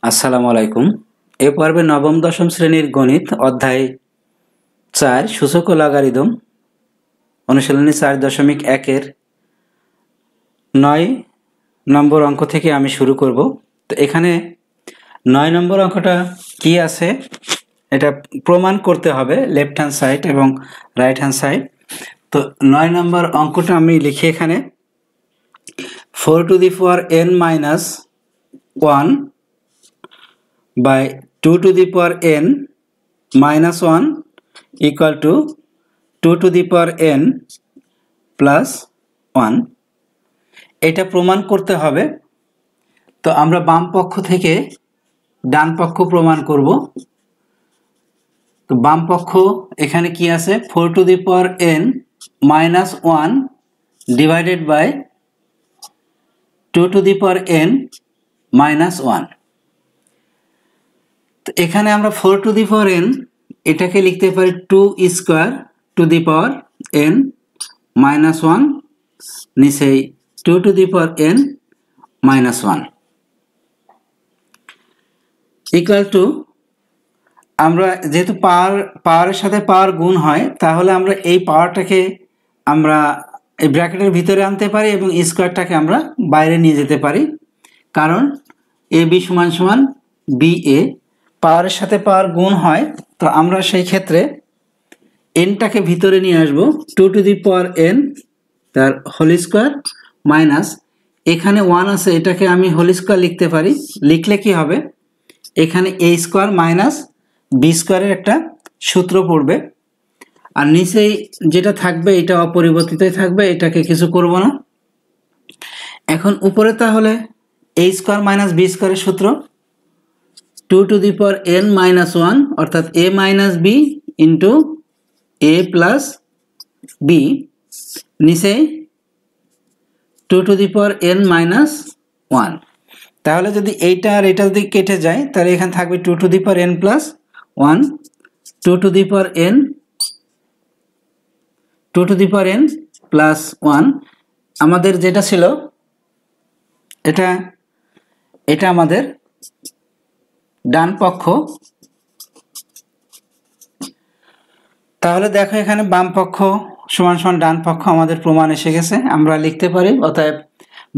আসসালামু আলাইকুম। এ পর্বে নবম দশম শ্রেণীর গণিত অধ্যায় 4 সূচক ও লগারিদম অনুশীলনী 4.1-এর 9 নম্বর অঙ্ক থেকে আমি শুরু করব। তো এখানে 9 নম্বর অঙ্কটা কি আছে এটা প্রমাণ করতে হবে লেফট হ্যান্ড সাইড এবং রাইট হ্যান্ড সাইড। তো 9 নম্বর অঙ্কটা আমি লিখি এখানে 4 to the power n minus 1 by 2 to the power n minus 1 equal to 2 to the power n plus 1 এটা প্রমাণ করতে হবে। তো আমরা বাম পক্ষ থেকে ডান পক্ষ প্রমাণ করব। তো বাম পক্ষ এখানে কি আছে 4 to the power n minus 1 divided by 2 to the power n minus 1। তো এখানে আমরা 4 to the power n এটাকে লিখতে পারি 2 square to the power n minus 1 নিচে 2 to the power n minus 1 equal to আমরা যেহেতু পাওয়ারের সাথে পাওয়ার গুণ হয় তাহলে আমরা এই পাওয়ারটাকে আমরা এই ব্র্যাকেটের ভিতরে আনতে পারি এবং স্কয়ারটাকে আমরা বাইরে নিয়ে যেতে পারি, কারণ ab সমান সমান ba পাওয়ারের সাথে পাওয়ার গুণ হয়। তো আমরা সেই ক্ষেত্রে nটাকে ভিতরে নিয়ে আসব 2 to the power n তার হোল স্কয়ার মাইনাস এখানে 1 আছে এটাকে আমি হোল স্কয়ার লিখতে পারি। লিখলে কি হবে এখানে a স্কয়ার মাইনাস b স্কয়ারের একটা সূত্র পড়বে আর নিচেই যেটা থাকবে এটা অপরিবর্তিতই থাকবে, এটাকে কিছু করব না। এখন উপরে তাহলে a স্কয়ার মাইনাস b স্কয়ারের সূত্র 2 to the power n minus 1 অর্থাৎ a minus b into a plus b নিচে 2 to the power n minus 1। তাহলে যদি এইটা আর এটা যদি কেটে যায় তাহলে এখানে থাকবে 2 to the power n plus 1 2 to the power n 2 to the power n plus 1 আমাদের যেটা ছিল এটা আমাদের ডান পক্ষ। তাহলে দেখো এখানে বাম পক্ষ সমান সমান ডান পক্ষ আমাদের প্রমাণ এসে গেছে। আমরা লিখতে পারি অতএব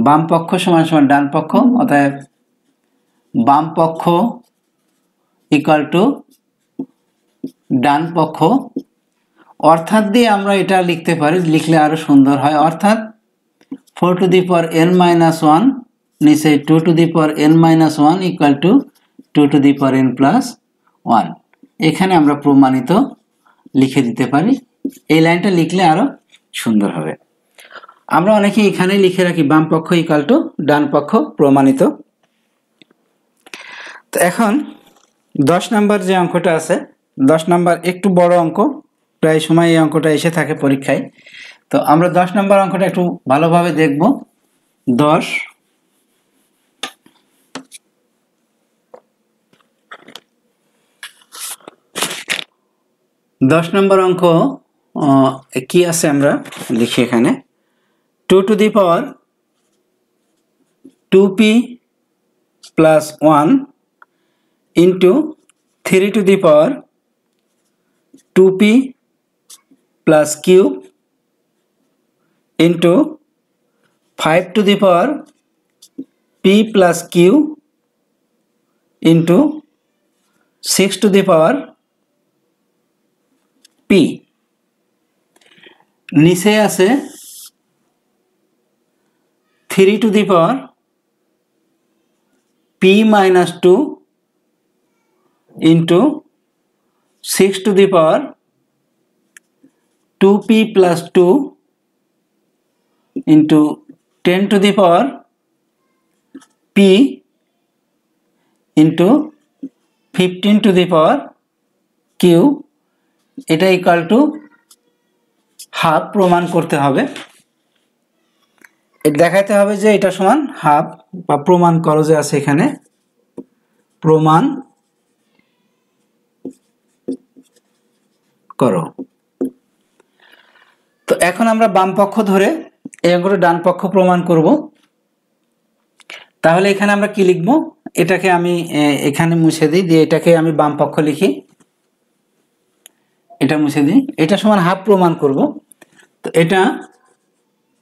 বাম পক্ষ সমান সমান ডান পক্ষ, অতএব বাম পক্ষ ইকুয়াল টু ডান পক্ষ। অর্থাৎ দিয়ে আমরা এটা লিখতে পারি, লিখলে আরো সুন্দর হয়। অর্থাৎ 4 to the power n minus 1 নিচে 2 to the power n minus 1 equal to 2 to the power n plus 1 এখানে আমরা প্রমাণিত লিখে দিতে পারি। এই লাইনটা লিখলে আরো সুন্দর হবে। আমরা অনেকে এখানে লিখে রাখি বাম পক্ষ ইকুয়াল টু ডান পক্ষ প্রমাণিত। তো এখন 10 নাম্বার যে অঙ্কটা আছে 10 নাম্বার একটু বড় অঙ্ক, প্রায় সময় এই অঙ্কটা এসে থাকে পরীক্ষায়। তো আমরা 10 নাম্বার অঙ্কটা একটু ভালোভাবে দেখব। 10 নম্বর অঙ্ক কি আছে আমরা লিখি এখানে 2 to the power 2p plus 1 into 3 to the power 2p plus cube into 5 to the power p plus q into 6 to the power p নিচে আছে 3 to the power p minus 2 into 6 to the power 2p plus 2 into 10 to the power p into 15 to the power q এটা equal to half প্রমাণ করতে হবে। এটা দেখাতে হবে যে এটা সমান হাফ, বা প্রমাণ করো যে আছে এখানে প্রমাণ করো। তো এখন আমরা বাম পক্ষ ধরে এই অঙ্কটা ডান পক্ষ প্রমাণ করব। তাহলে এখানে আমরা কি লিখব এটাকে আমি এখানে মুছে দিই, দিয়ে এটাকে আমি বাম পক্ষ লিখি, এটা মুছে দিই, এটা সমান হাফ প্রমাণ করব। তো এটা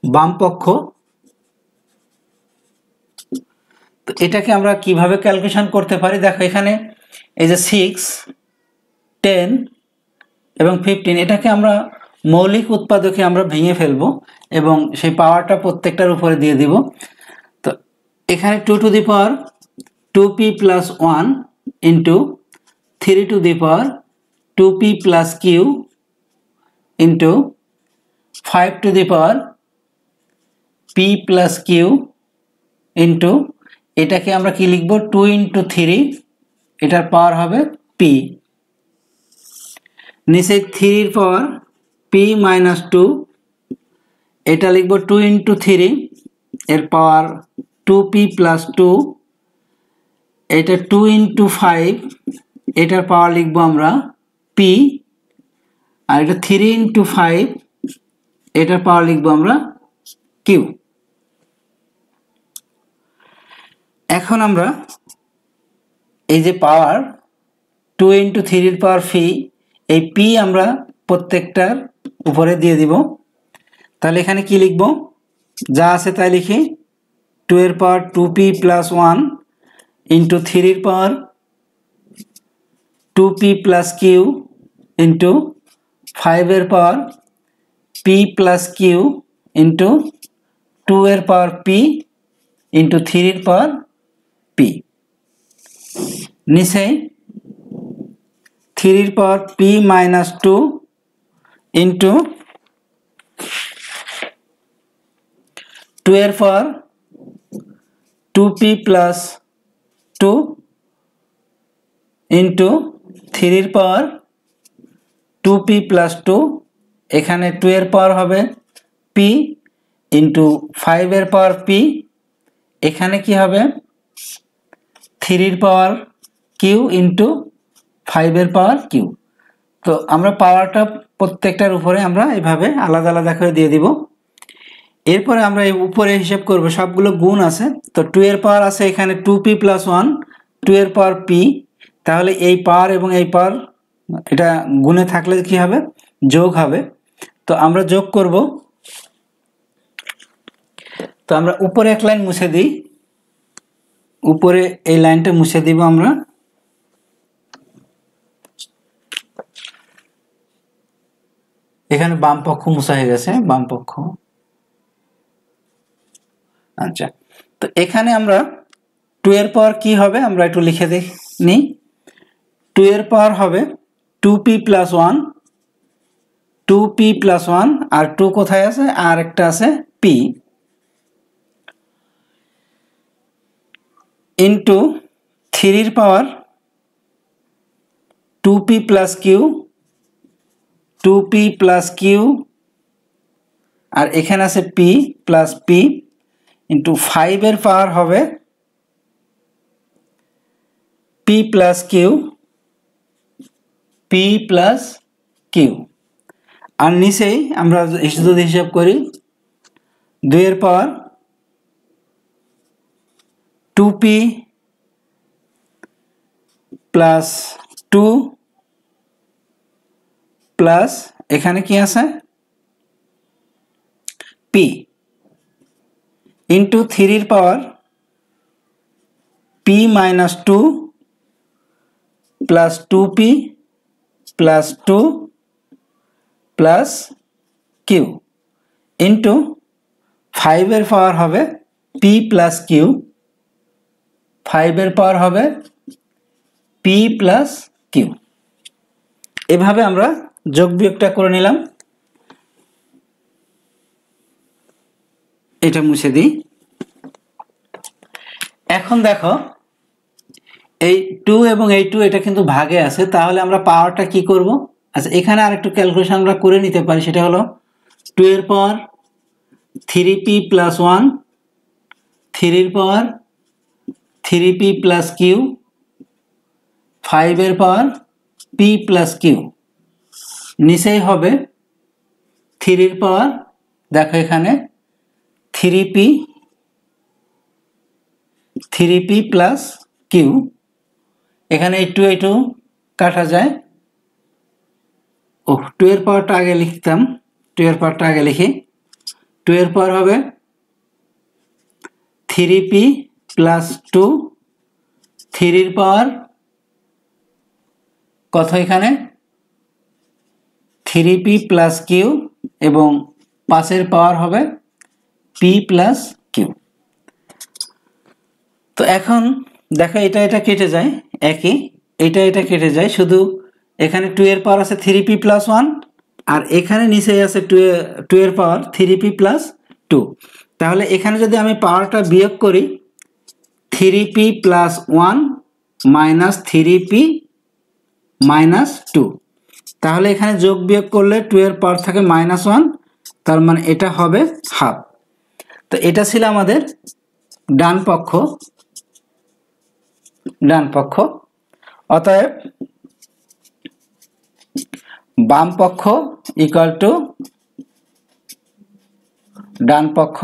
বাম পক্ষ। তো এটাকে আমরা কিভাবে ক্যালকুলেশন করতে পারি, দেখো এখানে এই যে 6, 10 এবং 15, এটাকে আমরা মৌলিক উৎপাদকে আমরা ভেঙে ফেলবো এবং সেই পাওয়ারটা প্রত্যেকটার উপরে দিয়ে দিব। তো এখানে 2 two the power 2p plus 1 into 3 two the power 2p plus q into 5 two the power p plus q into এটাকে আমরা কি লিখবো 2 ইন্টু 3, এটার পাওয়ার হবে p, নিচে 3 এর পাওয়ার p মাইনাস 2, এটা লিখবো 2 ইন্টু 3, এর পাওয়ার 2p প্লাস 2, এটা 2 ইন্টু 5, এটার পাওয়ার লিখবো আমরা p, আর এটা 3 ইন্টু 5, এটার পাওয়ার লিখবো আমরা q। এখন আমরা এই যে পাওয়ার 2 ইন্টু 3 এর পাওয়ার p, এই p আমরা প্রত্যেকটার উপরে দিয়ে দিব। তাহলে এখানে কি লিখব, যা আছে তাই লিখি, 2 এর পাওয়ার 2p প্লাস 1 ইন্টু 3 এর পাওয়ার 2p প্লাস q ইন্টু 5 এর পাওয়ার p প্লাস q ইন্টু 2 এর পাওয়ার p ইন্টু 3 এর পাওয়ার p, নিচে 3 এর পাওয়ার p মাইনাস 2 ইন্টু 2 এর পাওয়ার 2p প্লাস 2 ইন্টু 3 এর পাওয়ার 2p প্লাস 2, এখানে 2 এর পাওয়ার হবে p ইন্টু 5 এর পাওয়ার p, এখানে কি হবে 3 এর পাওয়ার q ইন্টু 5 এর পাওয়ার q। তো আমরা পাওয়ারটা প্রত্যেকটার উপরে আমরা এভাবে আলাদা আলাদা করে দিয়ে দিব। এরপরে আমরা এই উপরে হিসাব করব, সবগুলো গুণ আছে। তো 2 এর পাওয়ার আছে এখানে 2p প্লাস 1, 2 এর পাওয়ার p, তাহলে এই পাওয়ার এবং এই পাওয়ার এটা গুণে থাকলে কি হবে, যোগ হবে। তো আমরা যোগ করব। তো আমরা উপরে এক লাইন মুছে দিই, উপরে এই লাইনটা মুছে দিব আমরা। এখানে বাম পক্ষ মুছা হয়ে গেছে, বাম পক্ষ। আচ্ছা, তো এখানে আমরা 2 এর পাওয়ার কি হবে আমরা একটু লিখে নিই। 2 এর পাওয়ার হবে 2p প্লাস 1, 2p প্লাস 1, আর 2 কোথায় আছে, আর একটা আছে p, ইন্টু 3 এর পাওয়ার 2p plus q, 2p plus q, আর এখানে আছে p প্লাস p, ইন্টু 5 এর পাওয়ার হবে p plus q, p plus q, আর নিচেই আমরা যদি হিসাব করি 2 এর পাওয়ার 2p প্লাস 2 প্লাস এখানে কি আছে p, ইন্টু 3 এর পাওয়ার p minus 2 plus 2p plus 2 plus q, into 5 এর পাওয়ার হবে p প্লাস q, 5 এর পাওয়ার হবে p প্লাস q। এভাবে আমরা যোগ বিয়োগটা করে নিলাম। এটা মুছে দিই। এখন দেখো এই 2 এবং এই 2 এটা কিন্তু ভাগে আছে, তাহলে আমরা পাওয়ারটা কি করব। আচ্ছা, এখানে আরেকটু ক্যালকুলেশন আমরা করে নিতে পারি, সেটা হলো 2 এর পাওয়ার 3p প্লাস 1, 3 এর পাওয়ার 3p প্লাস q, 5 এর পাওয়ার p প্লাস q, নিচেই হবে 3 এর পাওয়ার, দেখো এখানে 3p প্লাস কিউ, এখানে এই 2 কাটা যায়। ও 2 এর পাওয়ারটা আগে লিখতাম, 2 এর পাওয়ারটা আগে লিখি। 2 এর পাওয়ার হবে 3p প্লাস 2, 3 এর পাওয়ার কত এখানে 3p প্লাস কিউ, এবং 5 এর পাওয়ার হবে p প্লাস কিউ। তো এখন দেখো এটা কেটে যায়, একই এটা কেটে যায়, শুধু এখানে 2 এর পাওয়ার আছে 3p প্লাস 1, আর এখানে নিচে আছে 2 এর পাওয়ার 3p প্লাস 2। তাহলে এখানে যদি আমি পাওয়ারটা বিয়োগ করি 3p plus 1 minus 3p minus 2, তাহলে এখানে যোগ বিয়োগ করলে 2 এর পাওয়ার থাকে -1, তার মানে এটা হবে হাফ। তো এটা ছিল আমাদের ডান পক্ষ। অতএব বাম পক্ষ ইকুয়াল টু ডান পক্ষ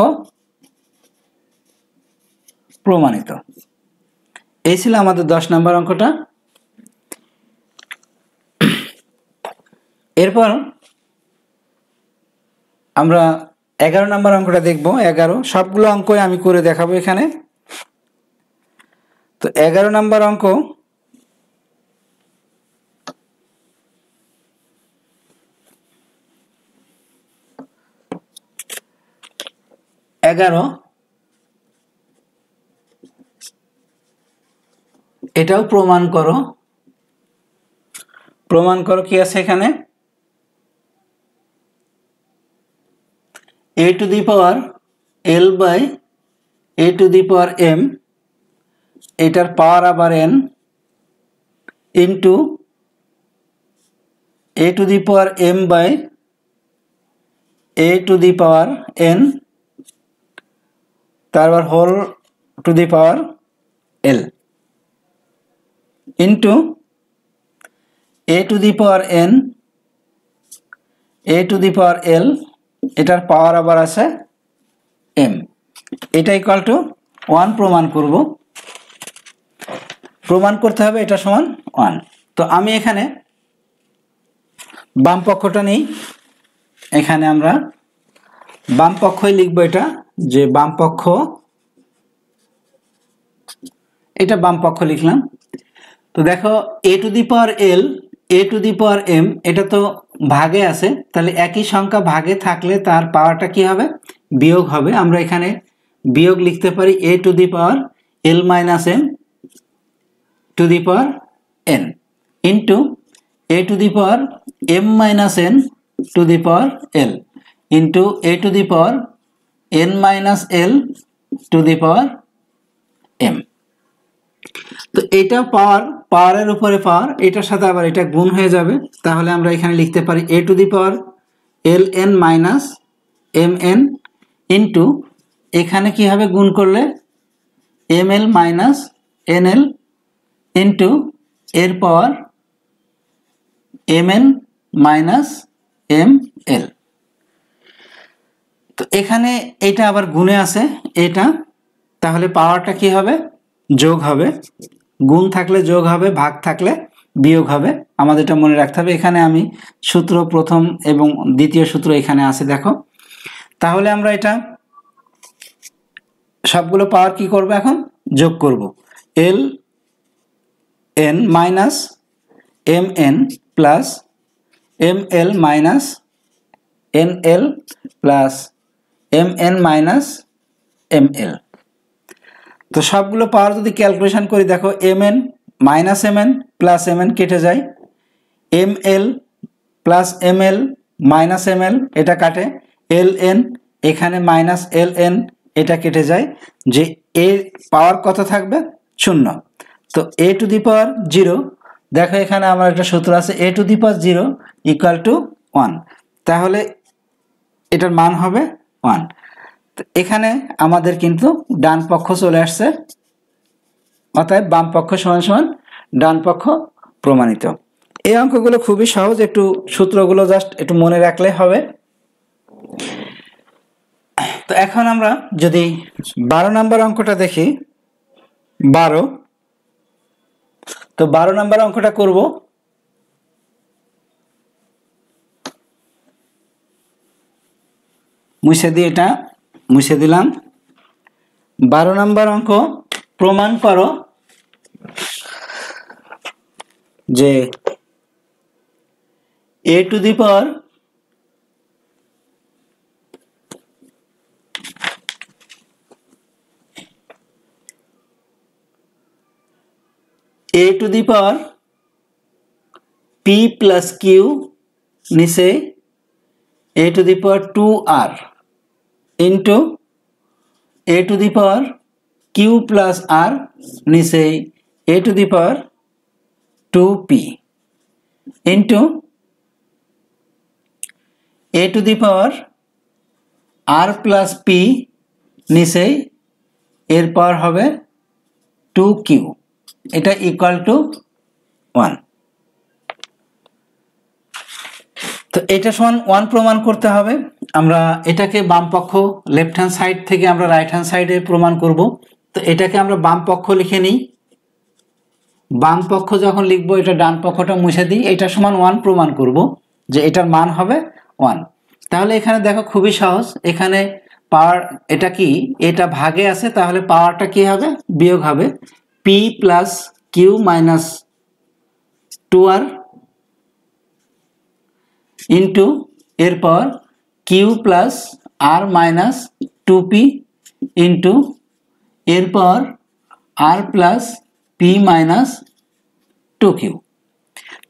প্রমাণিত। এই ছিল আমাদের 10 নম্বর অঙ্কটা। এরপর আমরা 11 নম্বর অঙ্কটা দেখব। 11 সবগুলো অঙ্কই আমি করে দেখাবো এখানে। তো 11 নম্বর অঙ্ক, এটাও প্রমাণ করো কি আছে এখানে, a to the power l by a to the power m, এটার পাওয়ার আবার n, into a to the power m by a to the power n, তারপর whole to the power l, into a to the power n a to the power l, এটার পাওয়ার আবার আছে m, এটা equal to 1 প্রমাণ করতে হবে এটা সমান 1। তো আমি এখানে বাম পক্ষটা নেই, এখানে আমরা বাম পক্ষই লিখবো, এটা যে বাম পক্ষ, এটা বাম পক্ষ লিখলাম। তো দেখো a to the power l a to the power m, এটা তো ভাগে আছে, তাহলে একই সংখ্যা ভাগে থাকলে তার পাওয়ারটা কি হবে, বিয়োগ হবে। আমরা এখানে বিয়োগ লিখতে পারি a to the power l minus m to the power n into a to the power m minus n to the power l into a to the power n minus l to the power m। তো এটা পাওয়ারের উপরে পাওয়ার, এটার সাথে আবার এটা গুণ হয়ে যাবে, তাহলে আমরা এখানে লিখতে পারি a to the power ln minus mn into, এখানে কি হবে গুণ করলে ml minus nl ইন্টু এর পাওয়ার mn minus ml। তো এখানে এটা আবার গুণে আছে এটা, তাহলে পাওয়ারটা কি হবে, যোগ হবে। গুণ থাকলে যোগ হবে, ভাগ থাকলে বিয়োগ হবে, আমাদের এটা মনে রাখতে হবে। এখানে আমি সূত্র প্রথম এবং দ্বিতীয় সূত্র এখানে আছে দেখো। তাহলে আমরা এটা সবগুলো পাওয়ার কি করব, এখন যোগ করব। l n minus mn plus ml minus nl plus mn minus ml। তো সবগুলো পাওয়ার যদি ক্যালকুলেশন করি দেখো mn minus mn plus mn কেটে যায়, ml plus ml minus ml এটা কাটে, ln এখানে মাইনাস ln এটা কেটে যায়, যে এর পাওয়ার কত থাকবে 0। তো a to the power 0, দেখো এখানে আমার একটা সূত্র আছে a to the power 0 equal to 1, তাহলে এটার মান হবে 1। তো এখানে আমাদের কিন্তু ডান পক্ষ চলে আসছে, অতএব বাম পক্ষ সমান সমান ডান পক্ষ প্রমাণিত। এই অঙ্কগুলো খুবই সহজ, একটু সূত্রগুলো জাস্ট একটু মনে রাখলে হবে। তো এখন আমরা যদি 12 নম্বর অঙ্কটা দেখি, 12 তো 12 নম্বর অঙ্কটা করব। মুছে দিয়ে এটা মুছে দিলাম। 12 নম্বর অঙ্ক, প্রমাণ করো যে a to the power p plus q নিচে a to the power 2r into a to the power q plus r নিচে a to the power 2p into a to the power r plus p নিচে এর পাওয়ার হবে 2q, এটা equal to 1। তো এটা সমান 1 প্রমাণ করতে হবে। আমরা এটাকে বাম পক্ষ লেফট হ্যান্ড সাইড থেকে আমরা রাইট হ্যান্ড সাইডে প্রমাণ করব। তো এটাকে আমরা বাম পক্ষ লিখে নিই। বাম পক্ষ যখন লিখব, এটা ডান পক্ষটা মুছে দিই। এটা সমান 1 প্রমাণ করব যে এটার মান হবে 1। তাহলে এখানে দেখো খুবই সহজ। এখানে পাওয়ার, এটা কি, এটা ভাগে আছে, তাহলে পাওয়ারটা কি হবে, বিয়োগ হবে। p plus Q minus 2r into এর পাওয়ার কিউ প্লাস আর মাইনাস 2p ইন্টু এর power r plus P minus 2q।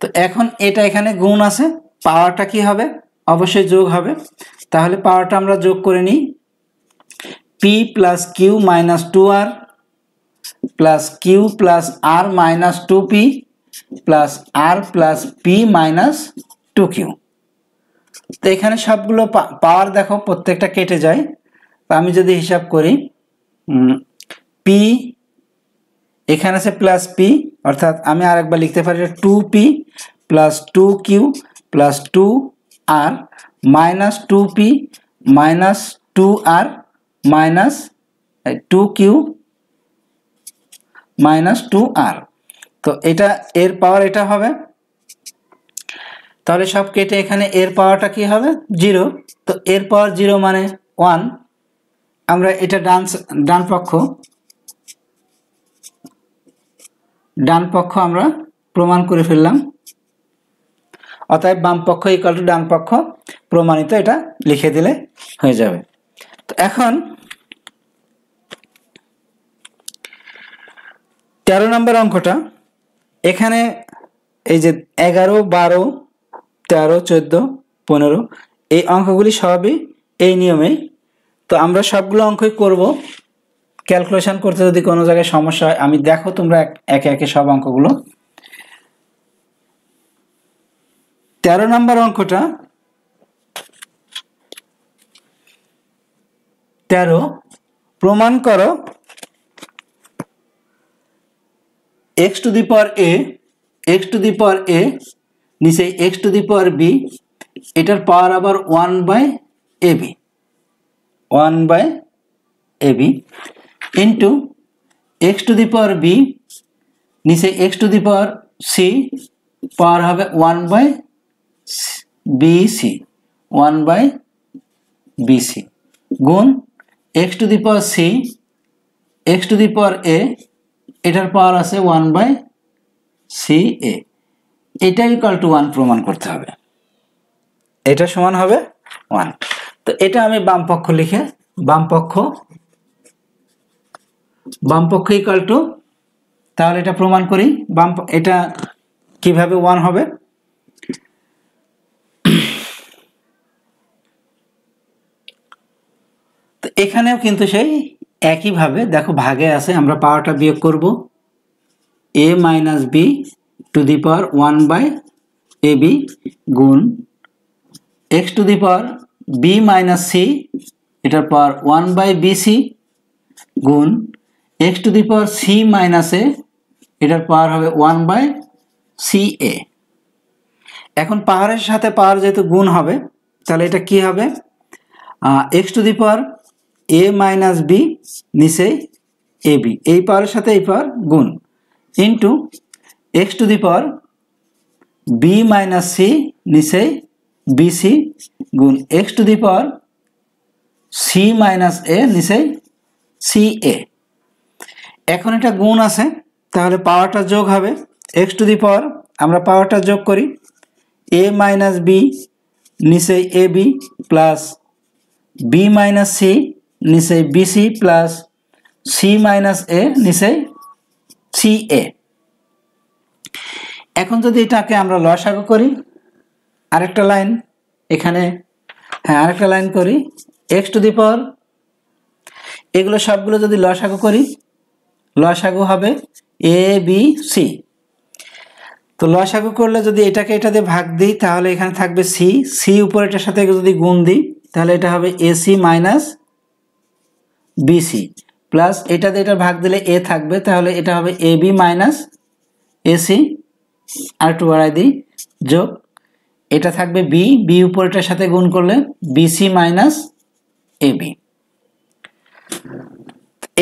তো এখন এটা এখানে গুণ আছে, পাওয়ারটা কি হবে, অবশ্যই যোগ হবে। তাহলে পাওয়ারটা আমরা যোগ করে নিই। p plus Q minus 2r plus Q plus আর minus 2p plus R plus P minus 2q। তো এখানে সবগুলো পাওয়ার দেখো প্রত্যেকটা কেটে যায়। আমি যদি হিসাব করি, p এখানে আছে প্লাস পি, অর্থাৎ আমি আরেকবার লিখতে পারি 2p plus 2q plus 2r minus 2p minus 2r minus 2q minus 2r। তো এটা এর পাওয়ার এটা হবে। তাহলে সব কেটে এখানে এর পাওয়ারটা কি হবে, 0। তো এর পাওয়ার 0 মানে 1। আমরা এটা ডান পক্ষ আমরা প্রমাণ করে ফেললাম। অতএব বাম পক্ষ ইকুয়াল টু ডান পক্ষ প্রমাণিত, এটা লিখে দিলে হয়ে যাবে। তো এখন 13 নম্বর অঙ্কটা, এখানে এই যে 11, 12, 13, 14, 15 এই অঙ্কগুলি সবই এই নিয়মেই। তো আমরা সবগুলো অঙ্কই করব। ক্যালকুলেশন করতে যদি কোনো জায়গায় সমস্যা হয় আমি দেখো, তোমরা একে একে সব অঙ্কগুলো। 13 নম্বর অঙ্কটা, 13 প্রমাণ করো x to the power a নিচে x to the power b, এটার পাওয়ার আবার 1/ab into x to the power b নিচে x to the power c, পাওয়ার হবে 1/bc গুণ x to the power c x to the power a, এটার power আছে 1/ca। এটা equal to 1 প্রমাণ করতে হবে। এটা সমান হবে 1। তো এটা আমি বাম পক্ষ লিখে, বাম পক্ষ ইকুয়াল টু, তাহলে এটা প্রমাণ করি। এটা কিভাবে 1 হবে, তো এখানেও কিন্তু সেই একইভাবে দেখো ভাগে আছে, আমরা পাওয়ারটা বিয়োগ করব। a minus b to the power 1/ab গুণ x to the power b minus c, এটার পাওয়ার 1/bc গুণ x to the power c minus a, এটার পাওয়ার হবে 1/ca। এখন পাওয়ারের সাথে পাওয়ার যেহেতু গুণ হবে, তাহলে এটা কি হবে, x to the power a minus b নিচে ab, এই পাওয়ারের সাথে এই পাওয়ার গুণ into X to the power B minus C নিচেই বিসি গুণ x to the power C minus A নিচেই সি এ। এখন এটা গুণ আছে তাহলে পাওয়ারটা যোগ হবে एक्स टू दी पावर আমরা পাওয়ারটা যোগ করি এ মাইনাস বি নিচেই A B plus B minus C নিচেই BC plus C minus A নিচেই সি এ। এখন যদি এটাকে আমরা লসাগু করি আরেকটা লাইন এখানে আরেকটা লাইন করি एक्स टू दी पावर এগুলো সবগুলো যদি লসাগু করি লসাগু হবে এ বি সি। তো লসাগু করলে যদি এটাকে এটা দিয়ে ভাগ দিই তাহলে এখানে থাকবে সি, সি উপরেটার সাথে যদি গুণ দিই তাহলে এটা হবে এসি মাইনাস বিসি প্লাস এটা দিয়ে এটা ভাগ দিলে এ থাকবে তাহলে এটা হবে এ বি মাইনাস এসি আর একটু বাড়াই দিই যোগ এটা থাকবে বি, বি উপরেটার সাথে গুণ করলে বিসি মাইনাস এ বি।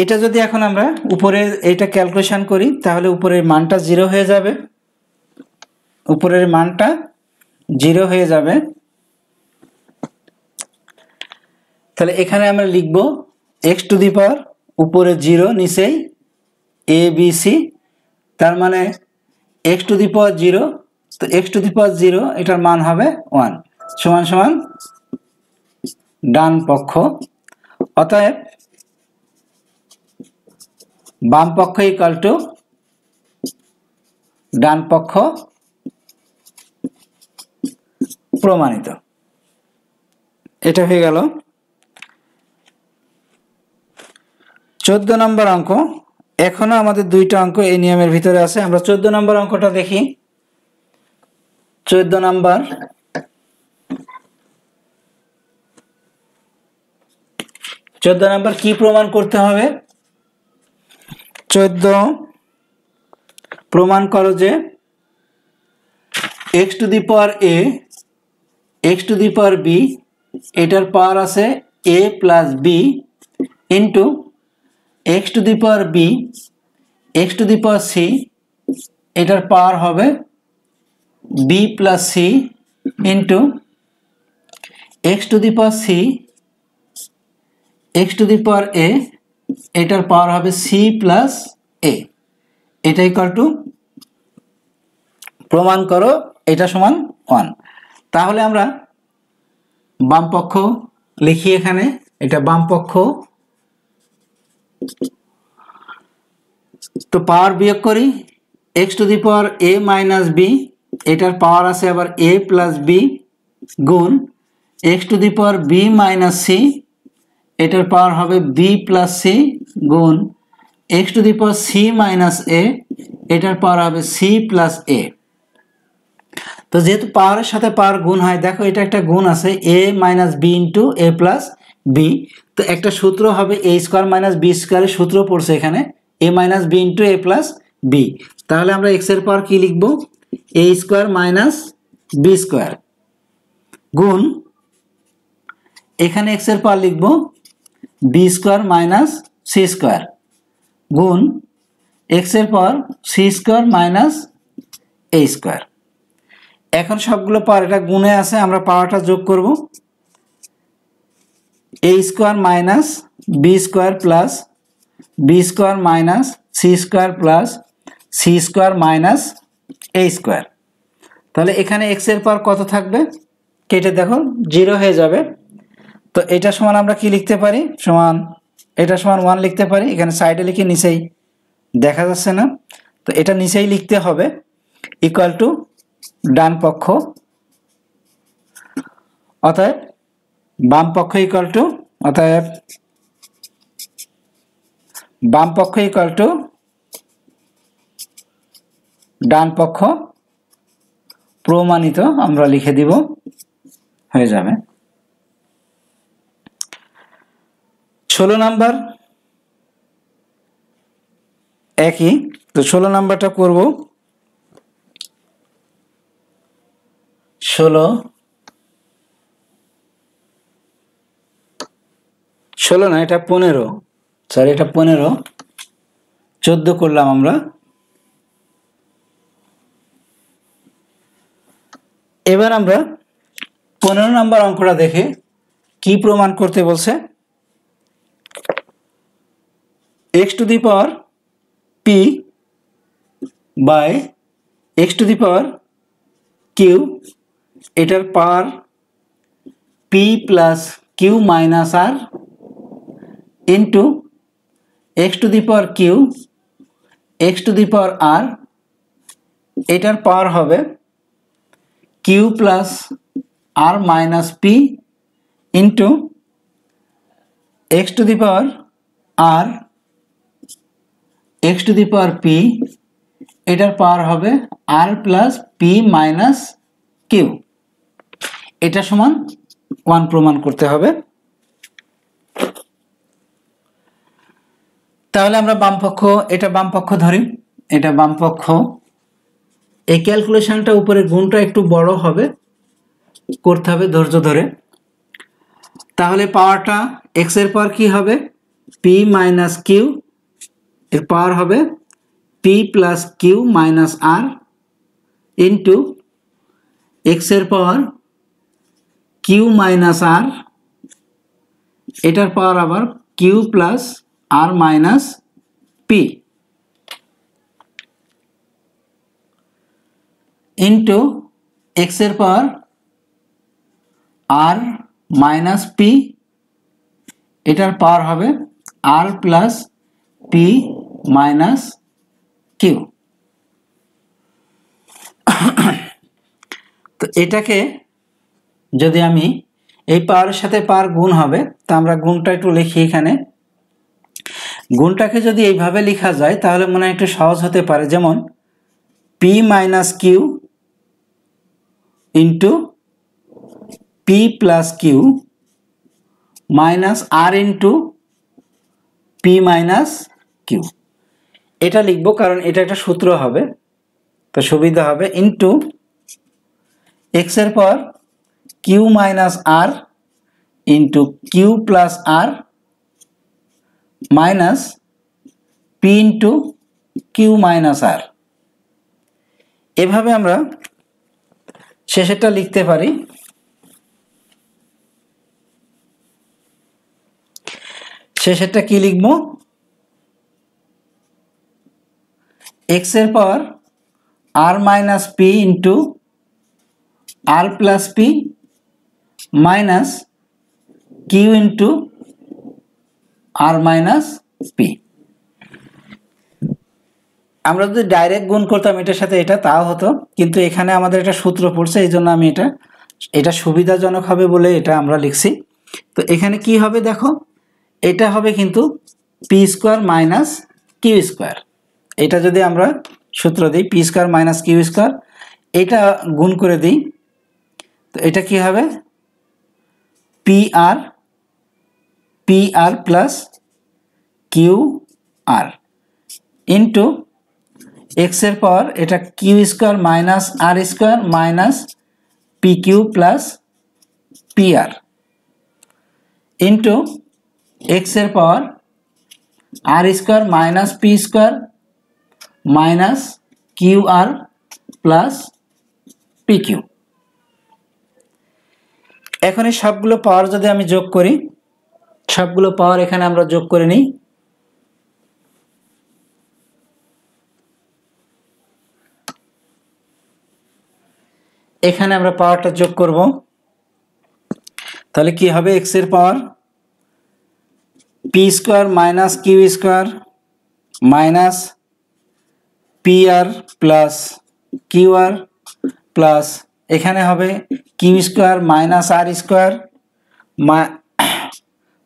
এটা যদি এখন আমরা উপরে এইটা ক্যালকুলেশন করি তাহলে উপরের মানটা 0 হয়ে যাবে, উপরের মানটা 0 হয়ে যাবে। তাহলে এখানে আমরা লিখব एक्स टू दी पावर উপরে 0 নিচেই এ বি সি তার মানে एक्स टू दी पावर 0 তো एक्स टू दी पावर 0 এটার মান হবে 1 সমান সমান ডান পক্ষ অতএব বাম পক্ষ ইকুয়াল টু ডান পক্ষ প্রমাণিত। এটা হয়ে গেল 14 নম্বর অঙ্ক। এখনো আমাদের দুইটা অঙ্ক এই নিয়মের ভিতরে আছে। আমরা 14 নম্বর অঙ্কটা দেখি। 14 নম্বর কি প্রমাণ করতে হবে? 14 প্রমাণ করো যে X to the power A X to the power B এটার পাওয়ার আছে a plus B into X to the power B X to the power C এটার পাওয়ার হবে b plus C into X to the power C X to the power A এটার power হবে C plus এ। এটা equal to প্রমাণ করো এটা সমান 1। তাহলে আমরা বাম পক্ষ লিখি এখানে এটা বাম পক্ষ তো পাওয়ার বিয়োগ করি x to the power a minus b এটার পাওয়ার আছে আবার a প্লাস বি গুণ x to the power b minus c এটার পাওয়ার হবে b প্লাস সি গুণ x to the power c minus a এটার পাওয়ার হবে c প্লাস a। তো যেহেতু পাওয়ারের সাথে পাওয়ার গুণ হয় দেখো এটা একটা গুণ আছে a minus b into a plus b. তো একটা সূত্র হবে a স্কোয়ার মাইনাস বি স্কোয়ারের সূত্র পড়ছে এখানে a minus b into a plus b. তাহলে আমরা x এর পাওয়ার কি লিখব a square minus b square গুণ এখানে x এর পাওয়ার লিখব b square minus c square গুণ x এর power c square minus a square. এখন সবগুলো পাওয়ার এটা গুণে আছে আমরা পাওয়ারটা যোগ করব a square minus b square plus b square minus c square plus c square minus a square. তাহলে এখানে x এর পাওয়ার কত থাকবে কেটে দেখো 0 হয়ে যাবে। তো এটা সমান আমরা কি লিখতে পারি সমান এটা সমান 1 লিখতে পারি এখানে সাইডে লিখে নিচেই দেখা যাচ্ছে না তো এটা নিচেই লিখতে হবে ইকুয়াল টু ডান পক্ষ অতএব বাম পক্ষ ইকুয়াল টু অতএব বাম পক্ষ ইকুয়াল টু ডান পক্ষ প্রমাণিত আমরা লিখে দিব হয়ে যাবে। 16 নাম্বার একই তো 16 নাম্বারটা করব 16 না এটা 15 সরি এটা 15 14 করলাম আমরা এবার আমরা 15 নম্বর অঙ্কটা দেখে কি প্রমাণ করতে বলছে। x to the power p by x to the power q, এটার power p plus q minus r into x to the power q x to the power r, এটার পাওয়ার হবে q plus r minus p into x to the power r x to the power p, এটার power হবে r plus p minus q। এটা সমান 1 প্রমাণ করতে হবে। তাহলে আমরা বামপক্ষ, এটা বামপক্ষ ধরি, এটা বামপক্ষ। এই ক্যালকুলেশনটা উপরে গুণটা একটু বড় হবে, করতে হবে ধৈর্য ধরে। তাহলে পাওয়ারটা x এর পাওয়ার কি হবে p মাইনাস q, এর পাওয়ার হবে p plus q minus r into x এর পাওয়ার q মাইনাস r, এটার পাওয়ার আবার q plus r minus p into x এর পাওয়ার r মাইনাস p, এটার পাওয়ার হবে r plus p minus q। তো এটাকে যদি আমি এই পাওয়ারের সাথে পাওয়ার গুণ হবে, তা আমরা গুণটা একটু লিখি এখানে। গুণটাকে যদি এইভাবে লেখা যায় তাহলে মনে হয় একটু সহজ হতে পারে, যেমন p minus q into p plus q minus r into p minus q। এটা লিখবো কারণ এটা একটা সূত্র হবে, তো সুবিধা হবে, ইন্টু x এর পাওয়ার q minus r into q plus r minus p into q minus r। এভাবে আমরা শেষেরটা লিখতে পারি। শেষেরটা কি লিখব, x এর পাওয়ার r minus p into r plus p minus q into r minus p। আমরা যদি ডাইরেক্ট গুণ করতাম এটার সাথে এটা, তাও হতো, কিন্তু এখানে আমাদের একটা সূত্র পড়ছে, এই জন্য আমি এটা সুবিধাজনক হবে বলে এটা আমরা লিখছি। তো এখানে কি হবে দেখো, এটা হবে কিন্তু P square minus Q square. এটা যদি আমরা সূত্র দিই P square minus Q square, এটা গুণ করে দিই, তো এটা কি হবে P R plus Q R into X এর পাওয়ার এটা Q square minus R square minus P Q plus P R into X এর power R square minus P square minus Q R plus P Q. এখন এই সবগুলো পাওয়ার যদি আমি যোগ করি, সবগুলো পাওয়ার এখানে আমরা যোগ করে নিই। এখানে আমরা পাওয়ারটা যোগ করব, তাহলে কি হবে এক্স এর power P square minus Q square minus P R plus Q R plus এখানে হবে Q square minus R square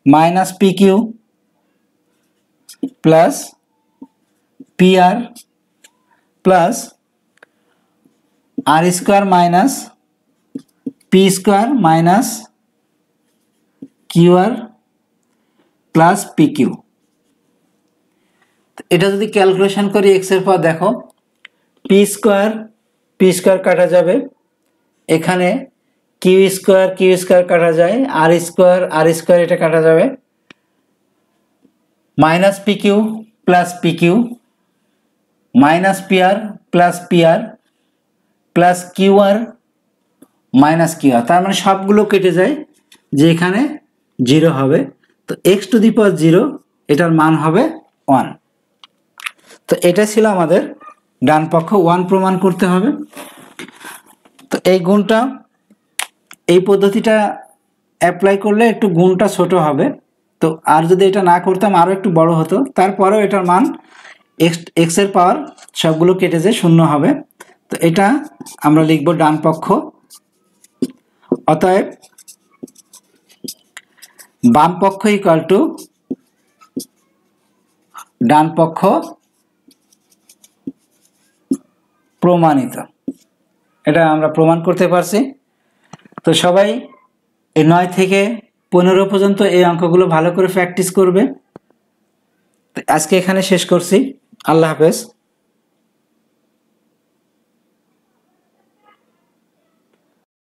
minus P Q plus P R plus R square minus P square minus Q R plus P Q. এটা যদি calculation করি x এর পর দেখো P square কাটা যাবে, এখানে কিউ স্কোয়ার কাটা যায়, আর স্কোয়ার এটা কাটা যাবে, minus P Q plus P Q minus P R plus Q R minus কি হয়, তার মানে সবগুলো কেটে যায়, যে এখানে 0 হবে। তো x⁻0 এটার মান হবে 1। তো এটা ছিল আমাদের ডান পক্ষ 1 প্রমাণ করতে হবে। তো এই গুণটা, এই পদ্ধতিটা অ্যাপ্লাই করলে একটু গুণটা ছোট হবে। তো আর যদি এটা না করতাম আরও একটু বড় হতো, তারপরেও এটার মান x এর পাওয়ার সবগুলো কেটে যায় 0 হবে। তো এটা আমরা লিখব ডান পক্ষ। অতএব বাম পক্ষ ইকুয়াল টু ডান পক্ষ প্রমাণিত। এটা আমরা প্রমাণ করতে পারছি। তো সবাই এই 9 থেকে 15 পর্যন্ত এই অঙ্কগুলো ভালো করে প্র্যাকটিস করবে। তো আজকে এখানে শেষ করছি। আল্লাহ হাফেজ।